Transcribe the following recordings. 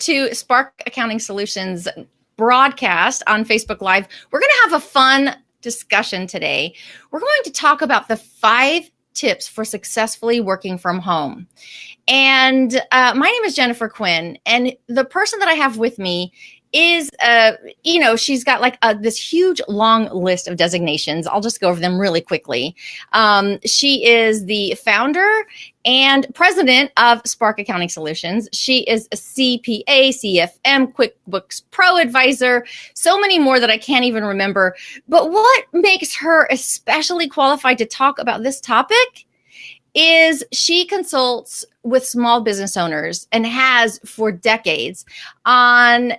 to Spark Accounting Solutions broadcast on Facebook Live. We're going to have a fun discussion today. We're going to talk about the 5 tips for successfully working from home. And my name is Jennifer Quinn, and the person that I have with me is, she's got like this huge long list of designations. I'll just go over them really quickly. She is the founder and president of Spark Accounting Solutions. She is a CPA, CFM, QuickBooks Pro advisor, so many more that I can't even remember. But what makes her especially qualified to talk about this topic is she consults with small business owners and has for decades on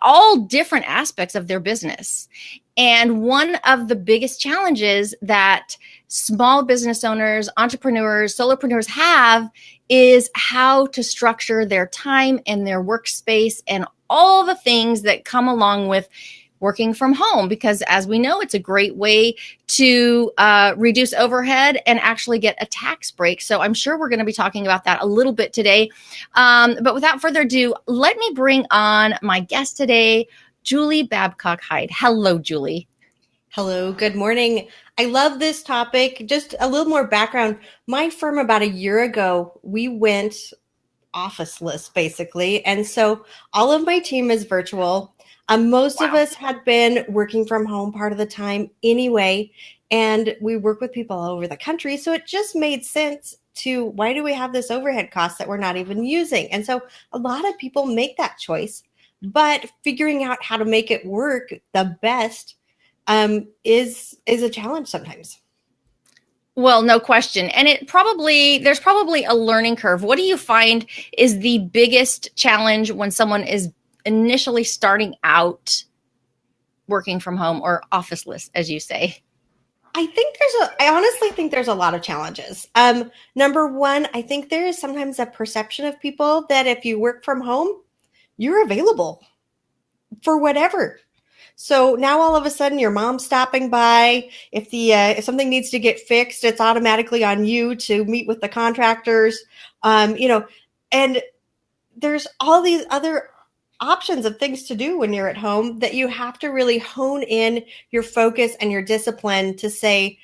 all different aspects of their business. And one of the biggest challenges that small business owners, entrepreneurs, solopreneurs have is how to structure their time and their workspace and all the things that come along with working from home, because as we know, it's a great way to reduce overhead and actually get a tax break. So I'm sure we're going to be talking about that a little bit today. But without further ado, let me bring on my guest today, Julie Babcock-Hyde. Hello, Julie. Hello, good morning. I love this topic. Just a little more background. My firm about a year ago, we went officeless basically. And so all of my team is virtual. Most of us had been working from home part of the time anyway, and we work with people all over the country. So it just made sense to, why do we have this overhead cost that we're not even using? And so a lot of people make that choice, but figuring out how to make it work the best is a challenge sometimes. Well, no question. And there's probably a learning curve. What do you find is the biggest challenge when someone is initially starting out working from home or officeless, as you say? I honestly think there's a lot of challenges. Number one, I think there is sometimes a perception of people that if you work from home, you're available for whatever. So now all of a sudden your mom's stopping by. If something needs to get fixed, it's automatically on you to meet with the contractors. And there's all these other options of things to do when you're at home that you have to really hone in your focus and your discipline to say,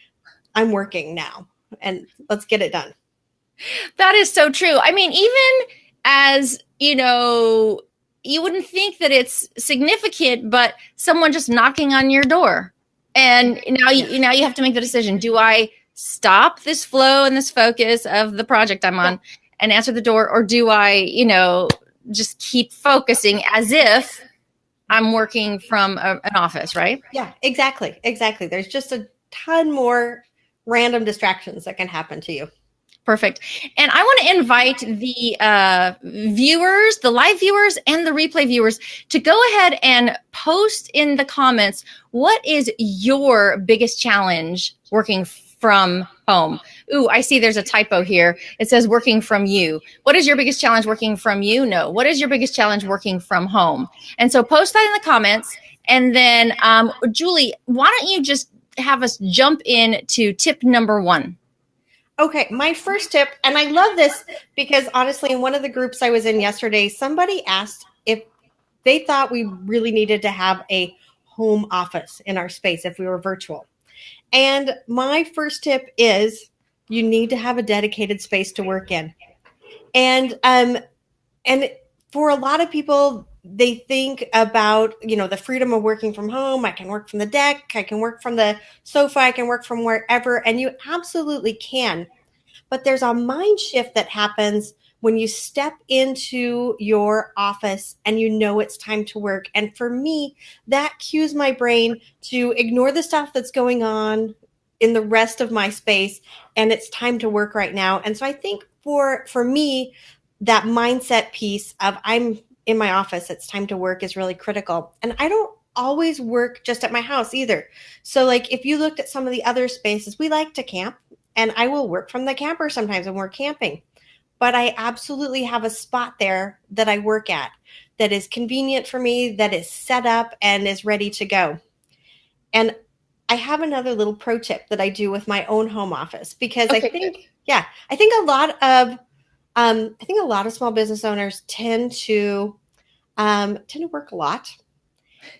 I'm working now and let's get it done. That is so true. I mean, even as, you wouldn't think that it's significant, but someone just knocking on your door, and now you have to make the decision. Do I stop this flow and this focus of the project I'm on and answer the door, or do I, just keep focusing as if I'm working from an office, right? Yeah, exactly. There's just a ton more random distractions that can happen to you. Perfect. And I want to invite the viewers, the live viewers and the replay viewers, to go ahead and post in the comments, what is your biggest challenge working from home? Ooh, I see there's a typo here. It says working from you. What is your biggest challenge working from you? No. What is your biggest challenge working from home? And so post that in the comments. And then, Julie, why don't you just have us jump in to tip number 1? Okay, my first tip, and I love this because honestly, in one of the groups I was in yesterday, somebody asked if they thought we really needed to have a home office in our space if we were virtual. And my first tip is you need to have a dedicated space to work in. And for a lot of people, they think about, the freedom of working from home. I can work from the deck. I can work from the sofa. I can work from wherever. And you absolutely can. But there's a mind shift that happens when you step into your office and it's time to work. And for me, that cues my brain to ignore the stuff that's going on in the rest of my space. And it's time to work right now. And so I think for me, that mindset piece of I'm in my office, it's time to work is really critical. And I don't always work just at my house either. So like if you looked at some of the other spaces, we like to camp, and I will work from the camper sometimes when we're camping. But I absolutely have a spot there that I work at that is convenient for me, that is set up and is ready to go. And I have another little pro tip that I do with my own home office because I think a lot of I think a lot of small business owners tend to work a lot.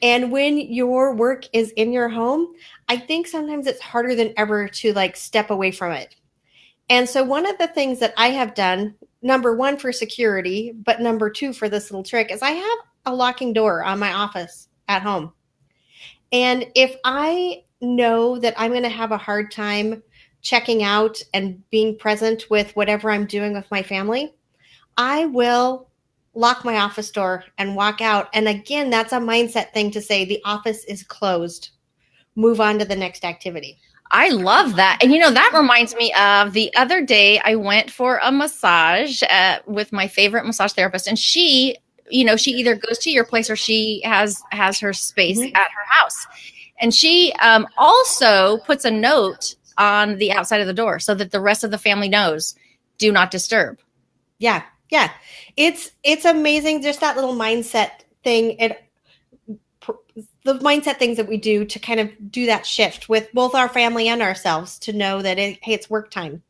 And when your work is in your home, I think sometimes it's harder than ever to like step away from it. And so one of the things that I have done, number one for security, but number two for this little trick, is I have a locking door on my office at home. And if I know that I'm going to have a hard time checking out and being present with whatever I'm doing with my family, I will lock my office door and walk out. And again, that's a mindset thing to say the office is closed. Move on to the next activity. I love that. And that reminds me of the other day I went for a massage with my favorite massage therapist. And she either goes to your place or she has her space at her house. And she also puts a note on the outside of the door so that the rest of the family knows, do not disturb. Yeah. Yeah. It's amazing. Just that little mindset thing. The mindset things that we do to kind of do that shift with both our family and ourselves to know that, hey, it's work time.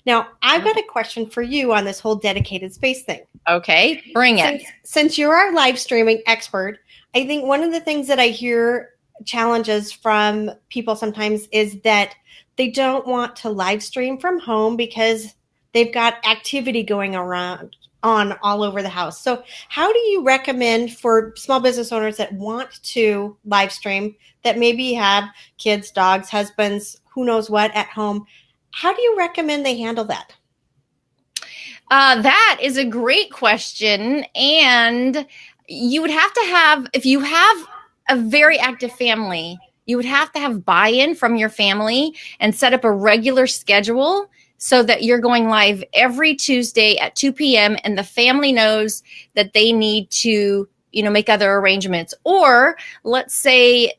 Now, I've got a question for you on this whole dedicated space thing. Okay, bring it. Since you're our live streaming expert, I think one of the things that I hear challenges from people sometimes is that they don't want to live stream from home because they've got activity going on all over the house. So how do you recommend for small business owners that want to live stream, that maybe have kids, dogs, husbands, who knows what at home? How do you recommend they handle that? That is a great question. And you would have to have, if you have a very active family, you would have to have buy-in from your family and set up a regular schedule so that you're going live every Tuesday at 2 p.m. and the family knows that they need to, make other arrangements. Or let's say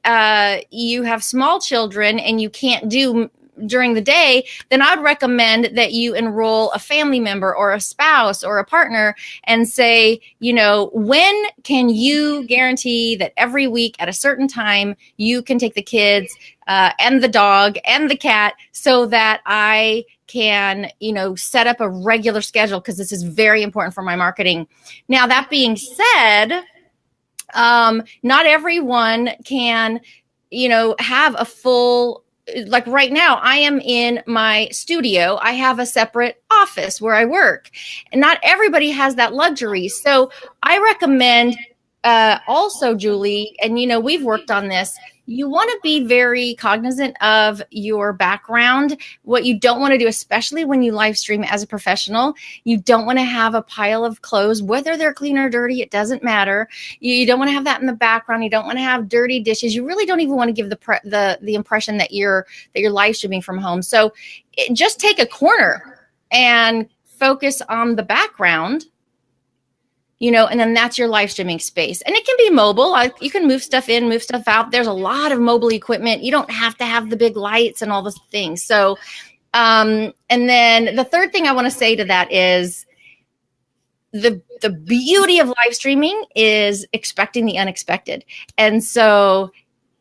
you have small children and you can't do during the day, then I'd recommend that you enroll a family member or a spouse or a partner and say, when can you guarantee that every week at a certain time you can take the kids and the dog and the cat so that I can, set up a regular schedule, because this is very important for my marketing. Now, that being said, not everyone can, have a full, like right now, I am in my studio. I have a separate office where I work, and not everybody has that luxury. So I recommend also, Julie, and we've worked on this, you want to be very cognizant of your background. What you don't want to do, especially when you live stream as a professional, you don't want to have a pile of clothes, whether they're clean or dirty, it doesn't matter. You don't want to have that in the background. You don't want to have dirty dishes. You really don't even want to give the impression that you're live streaming from home. So just take a corner and focus on the background. And then that's your live streaming space. And it can be mobile. You can move stuff in, move stuff out. There's a lot of mobile equipment. You don't have to have the big lights and all those things. So, and then the third thing I want to say to that is the beauty of live streaming is expecting the unexpected. And so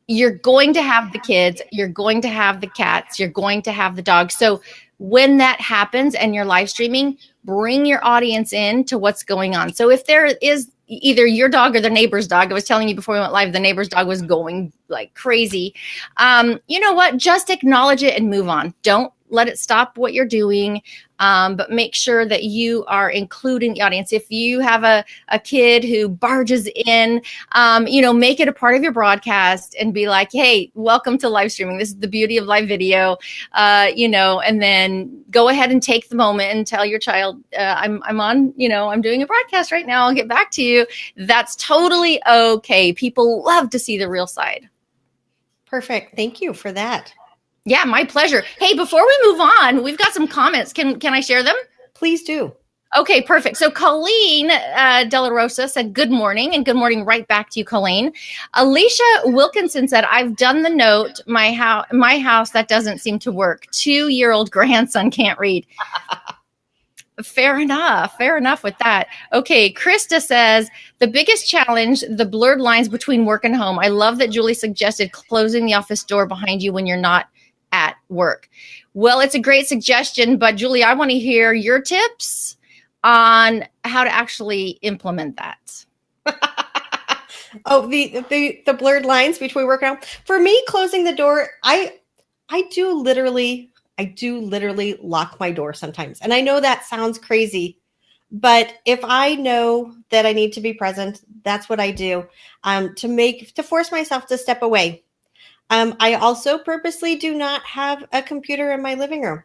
you're going to have the kids, you're going to have the cats, you're going to have the dogs. So when that happens and you're live streaming, bring your audience in to what's going on. So if there is either your dog or the neighbor's dog, I was telling you before we went live, the neighbor's dog was going like crazy. You know what? Just acknowledge it and move on. Don't let it stop what you're doing, but make sure that you are including the audience. If you have a kid who barges in, make it a part of your broadcast and be like, hey, welcome to live streaming. This is the beauty of live video, and then go ahead and take the moment and tell your child, I'm on, I'm doing a broadcast right now. I'll get back to you. That's totally okay. People love to see the real side. Perfect. Thank you for that. Yeah, my pleasure. Hey, before we move on, we've got some comments. Can I share them? Please do. Okay, perfect. So Colleen De La Rosa said, good morning, and good morning right back to you, Colleen. Alicia Wilkinson said, I've done the note, my house, that doesn't seem to work. 2-year-old grandson can't read. Fair enough with that. Okay, Krista says, the biggest challenge, the blurred lines between work and home. I love that Julie suggested closing the office door behind you when you're not at work. Well, it's a great suggestion, but Julie, I want to hear your tips on how to actually implement that. Oh, the blurred lines between work and home. For me, closing the door, I do literally lock my door sometimes. And I know that sounds crazy, but if I know that I need to be present, that's what I do, to force myself to step away. I also purposely do not have a computer in my living room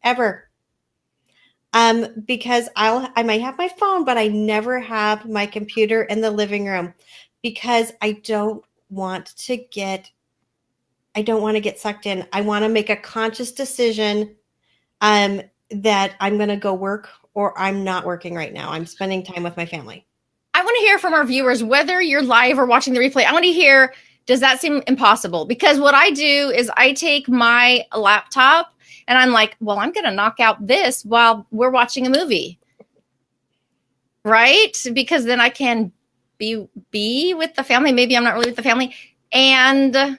ever. Because I might have my phone, but I never have my computer in the living room because I don't want to get sucked in. I want to make a conscious decision that I'm going to go work or I'm not working right now. I'm spending time with my family. I want to hear from our viewers, whether you're live or watching the replay. I want to hear, does that seem impossible? Because what I do is I take my laptop and I'm like, well, I'm going to knock out this while we're watching a movie. Right? Because then I can be with the family. Maybe I'm not really with the family and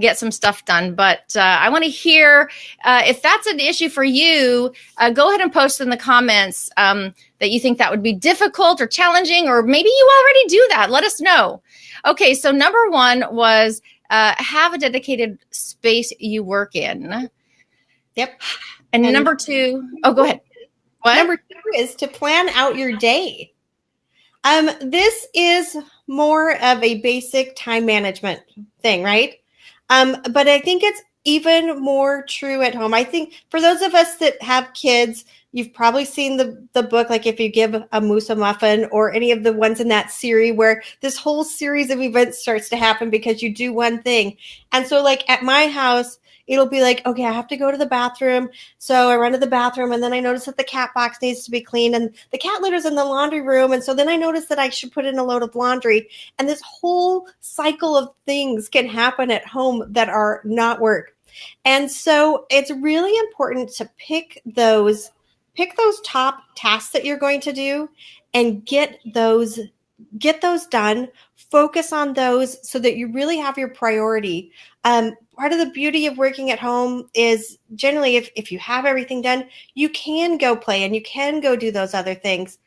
get some stuff done. But I want to hear if that's an issue for you. Go ahead and post in the comments that you think that would be difficult or challenging, or maybe you already do that. Let us know. Okay, so number one was have a dedicated space you work in. Yep. And number two, oh, go ahead. What? Number two is to plan out your day. This is more of a basic time management thing, right? But I think it's even more true at home. I think for those of us that have kids, you've probably seen the book, like If You Give a Moose a Muffin, or any of the ones in that series where this whole series of events starts to happen because you do one thing. And so like at my house, it'll be like, okay, I have to go to the bathroom. So I run to the bathroom and then I notice that the cat box needs to be cleaned and the cat litter's in the laundry room. And so then I notice that I should put in a load of laundry. And this whole cycle of things can happen at home that are not work. And so it's really important to pick those top tasks that you're going to do and get those done. Focus on those so that you really have your priority. Part of the beauty of working at home is generally if you have everything done, you can go play and you can go do those other things.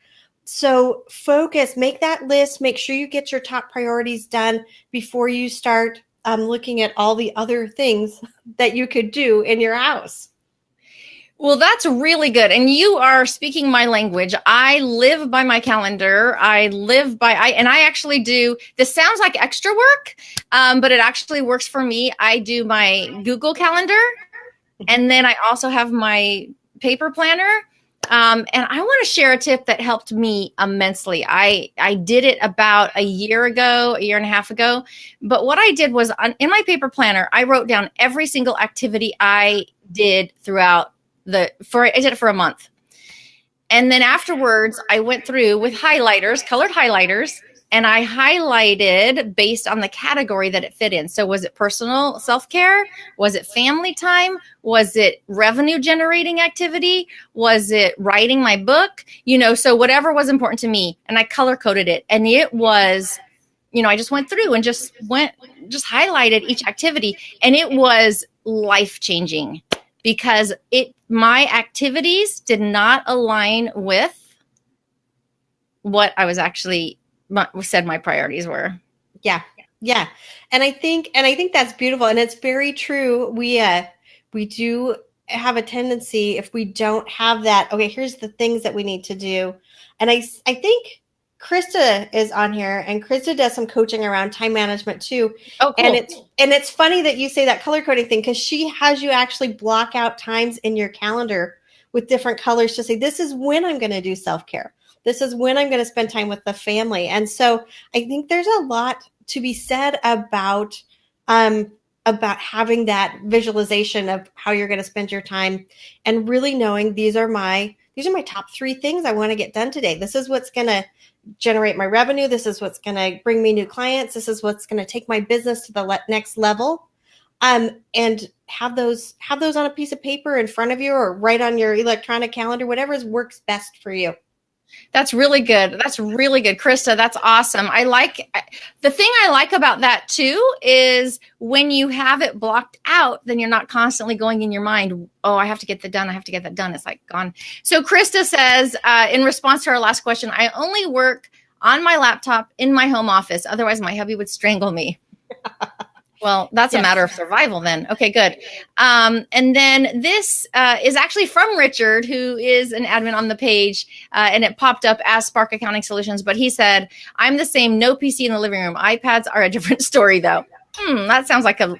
So focus, make that list, make sure you get your top priorities done before you start looking at all the other things that you could do in your house. Well, that's really good. And you are speaking my language. I live by my calendar. And I actually do, this sounds like extra work, but it actually works for me. I do my Google Calendar, and then I also have my paper planner. And I want to share a tip that helped me immensely. I did it about a year and a half ago. But what I did was in my paper planner, I wrote down every single activity I did throughout I did it for a month. And then afterwards, I went through with colored highlighters, and I highlighted based on the category that it fit in. So was it personal self-care? Was it family time? Was it revenue generating activity? Was it writing my book? So whatever was important to me, and I color coded it. And it was, I just went through and just highlighted each activity, and it was life-changing because my activities did not align with what I was actually said my priorities were. Yeah. And I think that's beautiful. And it's very true. We do have a tendency, if we don't have that, okay, here's the things that we need to do. And I think Krista is on here, and Krista does some coaching around time management too. Oh, cool. And it's funny that you say that color coding thing, because she has you actually block out times in your calendar with different colors to say, this is when I'm going to do self-care. This is when I'm going to spend time with the family. And so I think there's a lot to be said about having that visualization of how you're going to spend your time, and really knowing these are my top 3 things I want to get done today. This is what's going to generate my revenue. This is what's going to bring me new clients. This is what's going to take my business to the next level. And have those on a piece of paper in front of you, or write on your electronic calendar, whatever works best for you. That's really good. That's really good. Krista, that's awesome. The thing I like about that too is when you have it blocked out, then you're not constantly going in your mind, oh, I have to get that done. I have to get that done. It's like gone. So Krista says, in response to our last question, I only work on my laptop in my home office. Otherwise, my hubby would strangle me. Well, that's a matter of survival then. Okay, good. And then this is actually from Richard, who is an admin on the page, and it popped up as Spark Accounting Solutions. But he said, I'm the same, no PC in the living room. iPads are a different story, though. That sounds like a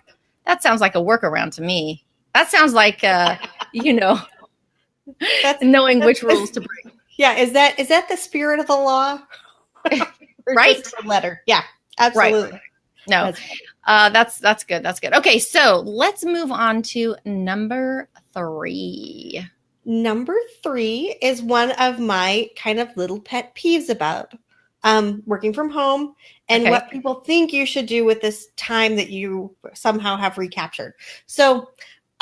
workaround to me. That sounds like, knowing which rules to break. Yeah, is that the spirit of the law? Right? Just a letter. Yeah, absolutely. Right. No. That's good. That's good. Okay, so let's move on to number 3. Number 3 is one of my kind of little pet peeves about working from home and what people think you should do with this time that you somehow have recaptured. So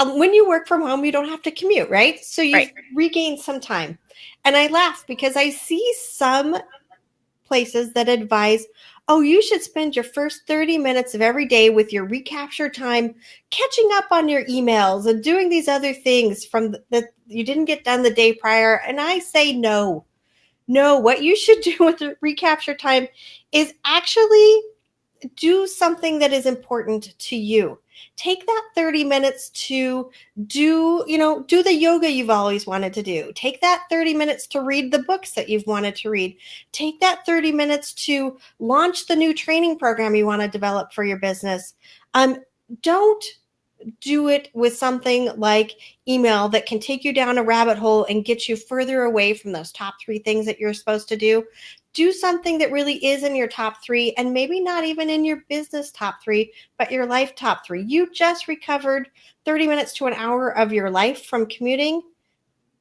when you work from home, you don't have to commute, right? So you regain some time. And I laugh because I see some places that advise, oh, you should spend your first 30 minutes of every day with your recapture time catching up on your emails and doing these other things that you didn't get done the day prior. And I say no. What you should do with the recapture time is actually do something that is important to you. Take that 30 minutes to do the yoga you've always wanted to do. Take that 30 minutes to read the books that you've wanted to read. Take that 30 minutes to launch the new training program you want to develop for your business. Don't do it with something like email that can take you down a rabbit hole and get you further away from those top 3 things that you're supposed to do. Do something that really is in your top 3 and maybe not even in your business top 3, but your life top 3. You just recovered 30 minutes to an hour of your life from commuting.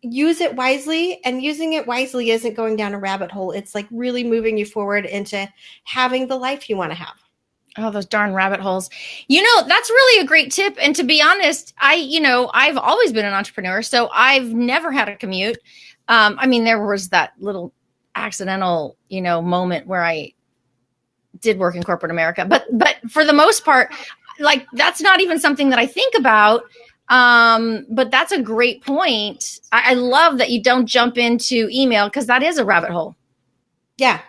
Use it wisely, and using it wisely isn't going down a rabbit hole. It's like really moving you forward into having the life you want to have. Oh, those darn rabbit holes. That's really a great tip. And to be honest, I've always been an entrepreneur, so I've never had a commute. There was that little accidental, moment where I did work in corporate America, but for the most part, like, that's not even something that I think about. But that's a great point. I love that you don't jump into email, because that is a rabbit hole. Yeah.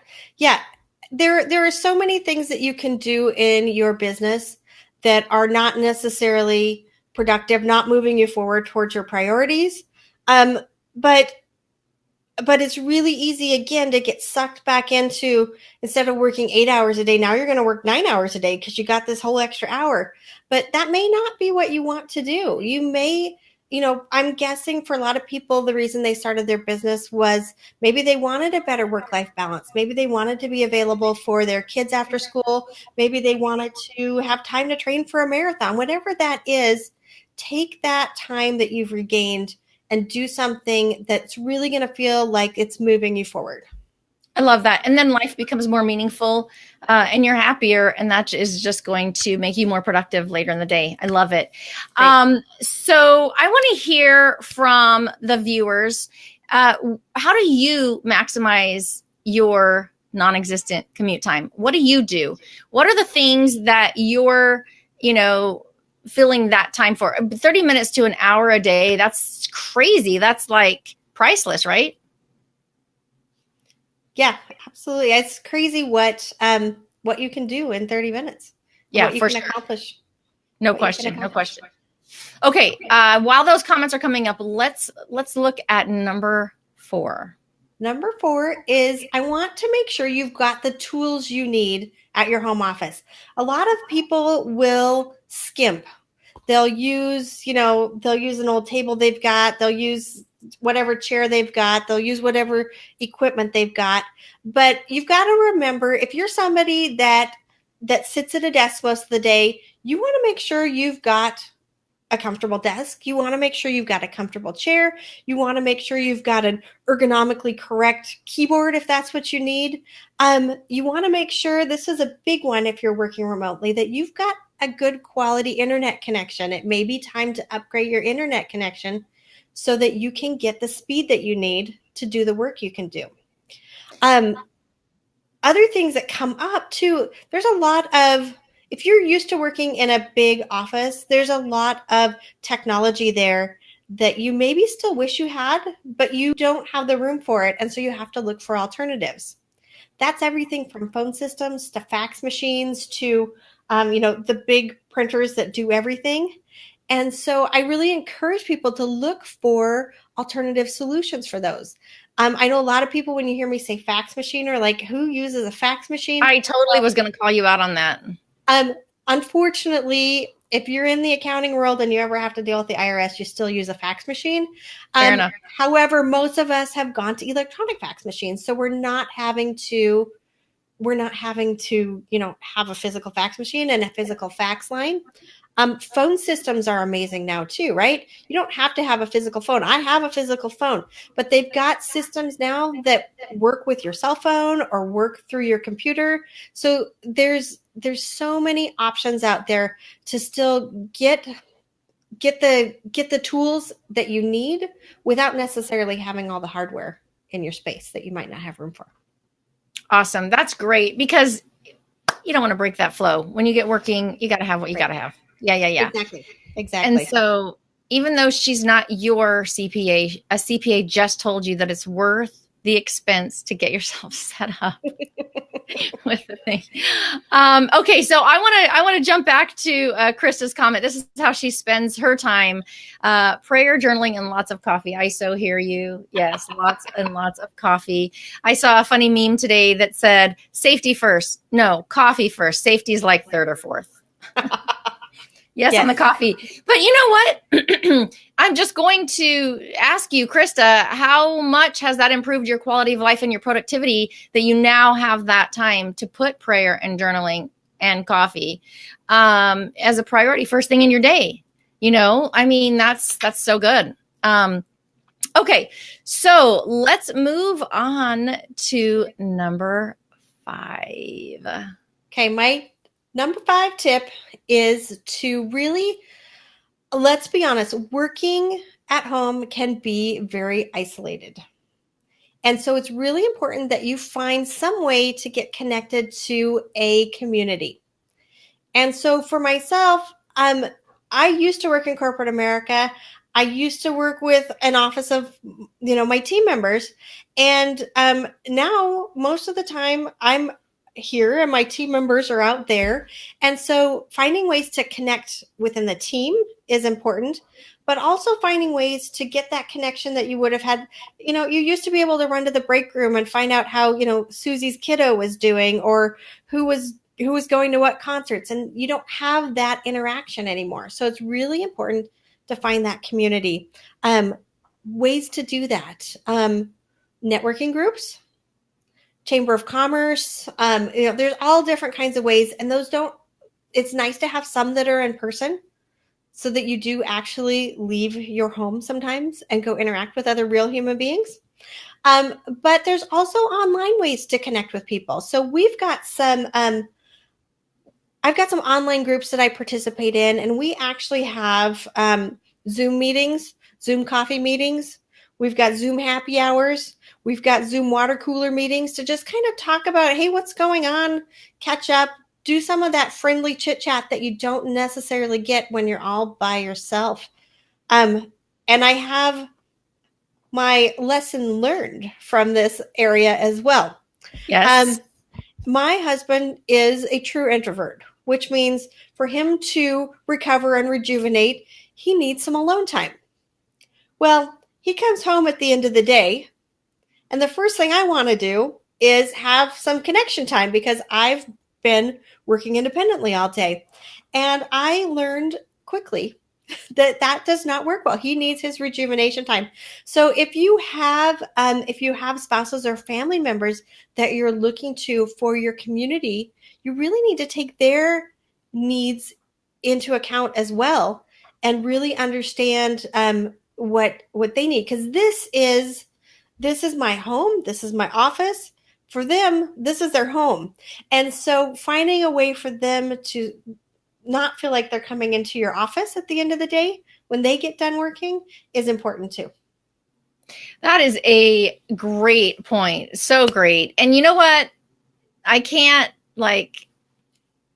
There are so many things that you can do in your business that are not necessarily productive, not moving you forward towards your priorities. But it's really easy, again, to get sucked back into, instead of working 8 hours a day, now you're going to work 9 hours a day because you got this whole extra hour. But that may not be what you want to do. You may, I'm guessing for a lot of people, the reason they started their business was maybe they wanted a better work-life balance. Maybe they wanted to be available for their kids after school. Maybe they wanted to have time to train for a marathon. Whatever that is, take that time that you've regained and do something that's really going to feel like it's moving you forward. I love that. And then life becomes more meaningful, and you're happier, and that is just going to make you more productive later in the day. I love it. So I want to hear from the viewers. How do you maximize your non-existent commute time? What do you do? What are the things that you're, filling that time for? 30 minutes to an hour a day, that's crazy. That's like priceless, right? Yeah, absolutely. It's crazy what you can do in 30 minutes. Yeah, for sure. Accomplish. No question. Okay, while those comments are coming up, let's look at number 4. Number 4 is, I want to make sure you've got the tools you need at your home office. A lot of people will skimp. They'll use an old table they've got. They'll use whatever chair they've got. They'll use whatever equipment they've got. But you've got to remember, if you're somebody that sits at a desk most of the day, you want to make sure you've got a comfortable desk. You want to make sure you've got a comfortable chair. You want to make sure you've got an ergonomically correct keyboard if that's what you need. You want to make sure, this is a big one if you're working remotely, that you've got a good quality internet connection. It may be time to upgrade your internet connection so that you can get the speed that you need to do the work you can do. Other things that come up too, there's a lot of, if you're used to working in a big office, there's a lot of technology there that you maybe still wish you had, but you don't have the room for it. And so you have to look for alternatives. That's everything from phone systems to fax machines to, the big printers that do everything. And so I really encourage people to look for alternative solutions for those. I know a lot of people, when you hear me say fax machine, are like, who uses a fax machine? I totally was going to call you out on that. Unfortunately, if you're in the accounting world and you ever have to deal with the IRS, you still use a fax machine. Fair enough. However, most of us have gone to electronic fax machines, so we're not having to, have a physical fax machine and a physical fax line. Phone systems are amazing now too, right? You don't have to have a physical phone. I have a physical phone, but they've got systems now that work with your cell phone or work through your computer. So there's so many options out there to still get the tools that you need without necessarily having all the hardware in your space that you might not have room for. Awesome. That's great, because you don't want to break that flow. When you get working, you got to have what you got to have. Yeah. Exactly. And so even though she's not your CPA, a CPA just told you that it's worth the expense to get yourself set up with the thing. Okay, so I want to jump back to Krista's comment. This is how she spends her time: prayer, journaling, and lots of coffee. I so hear you. Yes, lots and lots of coffee. I saw a funny meme today that said, "Safety first." No, coffee first. Safety is like third or fourth. Yes, on the coffee. But you know what? I'm just going to ask you, Krista, how much has that improved your quality of life and your productivity that you now have that time to put prayer and journaling and coffee as a priority first thing in your day? I mean, that's so good. Okay, so let's move on to number 5. Okay, my number 5 tip is to really, let's be honest, working at home can be very isolated. And so it's really important that you find some way to get connected to a community. And so for myself, I used to work in corporate America. I used to work with an office of, my team members. And now most of the time I'm here and my team members are out there. And so finding ways to connect within the team is important, but also finding ways to get that connection that you would have had. You used to be able to run to the break room and find out how, Susie's kiddo was doing, or who was going to what concerts, and you don't have that interaction anymore. So it's really important to find that community. Ways to do that. Networking groups, Chamber of Commerce, there's all different kinds of ways, and it's nice to have some that are in person so that you do actually leave your home sometimes and go interact with other real human beings. But there's also online ways to connect with people. So we've got I've got some online groups that I participate in, and we actually have Zoom meetings, Zoom coffee meetings. We've got Zoom happy hours. We've got Zoom water cooler meetings to just kind of talk about, hey, what's going on, catch up, do some of that friendly chit chat that you don't necessarily get when you're all by yourself. And I have my lesson learned from this area as well. Yes. My husband is a true introvert, which means for him to recover and rejuvenate, he needs some alone time. Well, he comes home at the end of the day, and the first thing I want to do is have some connection time because I've been working independently all day. And I learned quickly that does not work well. He needs his rejuvenation time. So if you have spouses or family members that you're looking to for your community, you really need to take their needs into account as well and really understand what they need, because this is my home, this is my office. For them, this is their home. And so finding a way for them to not feel like they're coming into your office at the end of the day when they get done working is important too. That is a great point. So great. And you know what? I can't like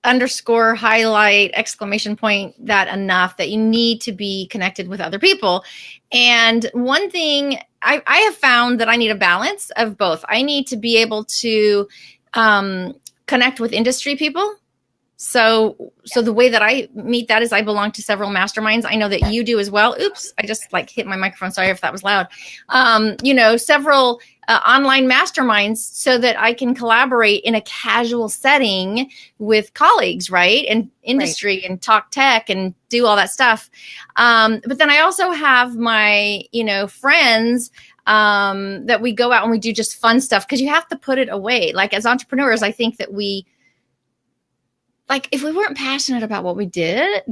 underscore, highlight, exclamation point that enough, that you need to be connected with other people. And one thing I have found that I need a balance of both. I need to be able to connect with industry people. So the way that I meet that is I belong to several masterminds. I know that you do as well. Oops, I just like hit my microphone. Sorry if that was loud. Several online masterminds so that I can collaborate in a casual setting with colleagues, right? And industry and talk tech and do all that stuff. But then I also have my, friends that we go out and we do just fun stuff, because you have to put it away. Like as entrepreneurs, I think that if we weren't passionate about what we do,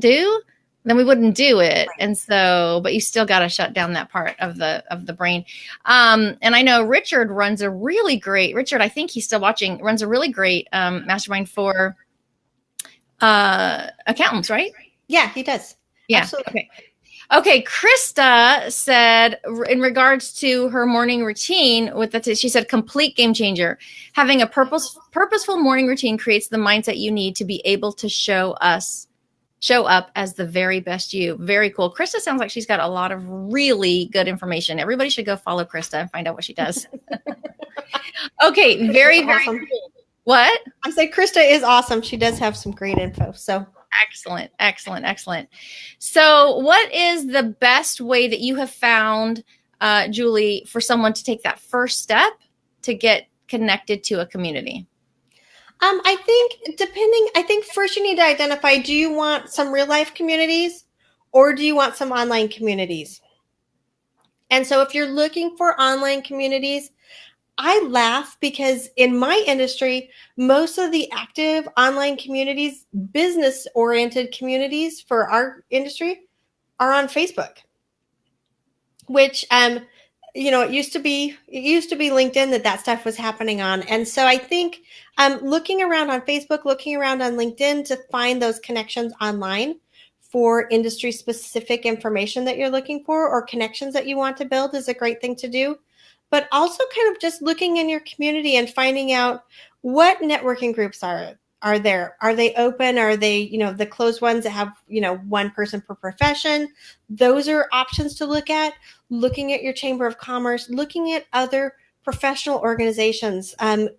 then we wouldn't do it. And so, but you still got to shut down that part of the brain. And I know Richard, I think he's still watching, runs a really great mastermind for accountants, right? Yeah, he does. Yeah. Absolutely. Okay. Krista said, in regards to her morning routine, she said, complete game changer. Having a purposeful morning routine creates the mindset you need to be able to show up as the very best you. Very cool. Krista sounds like she's got a lot of really good information. Everybody should go follow Krista and find out what she does. Okay. Very, very awesome. Cool. What? I said Krista is awesome. She does have some great info. So Excellent. So what is the best way that you have found, Julie, for someone to take that first step to get connected to a community? I think first you need to identify, do you want some real life communities or do you want some online communities? And so if you're looking for online communities, I laugh because in my industry, most of the active online communities, business-oriented communities for our industry are on Facebook, which, it used to be LinkedIn that stuff was happening on. And so I think looking around on Facebook, looking around on LinkedIn to find those connections online for industry-specific information that you're looking for or connections that you want to build is a great thing to do. But also kind of just looking in your community and finding out what networking groups are there. Are they open? Are they, the closed ones that have, one person per profession? Those are options to look at. Looking at your chamber of commerce, looking at other professional organizations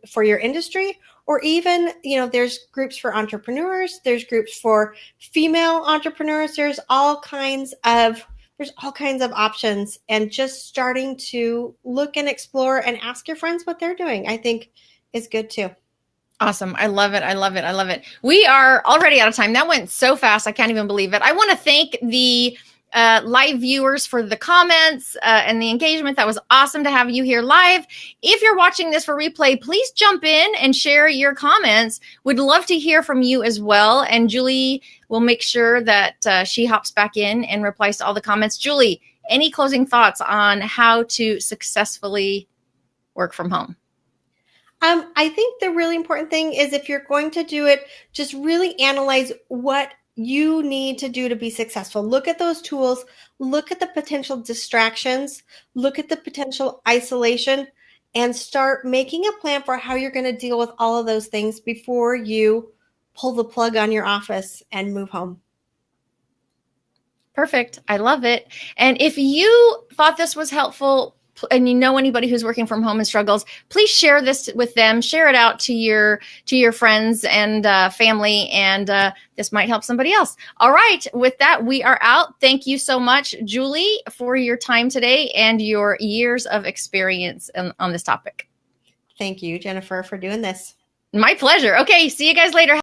for your industry, or even, there's groups for entrepreneurs, there's groups for female entrepreneurs. There's all kinds of options, and just starting to look and explore and ask your friends what they're doing, I think is good too. Awesome. I love it. We are already out of time. That went so fast. I can't even believe it. I want to thank the live viewers for the comments and the engagement. That was awesome to have you here live. If you're watching this for replay, please jump in and share your comments. We'd love to hear from you as well. And Julie will make sure that she hops back in and replies to all the comments. Julie, any closing thoughts on how to successfully work from home? I think the really important thing is, if you're going to do it, just really analyze what you need to do to be successful. Look at those tools, look at the potential distractions, look at the potential isolation, and start making a plan for how you're going to deal with all of those things before you pull the plug on your office and move home. Perfect. I love it. And if you thought this was helpful, and you know anybody who's working from home and struggles, please share this with them. Share it out to your friends and family, and this might help somebody else. All right. With that, we are out. Thank you so much, Julie, for your time today and your years of experience on this topic. Thank you, Jennifer, for doing this. My pleasure. Okay. See you guys later.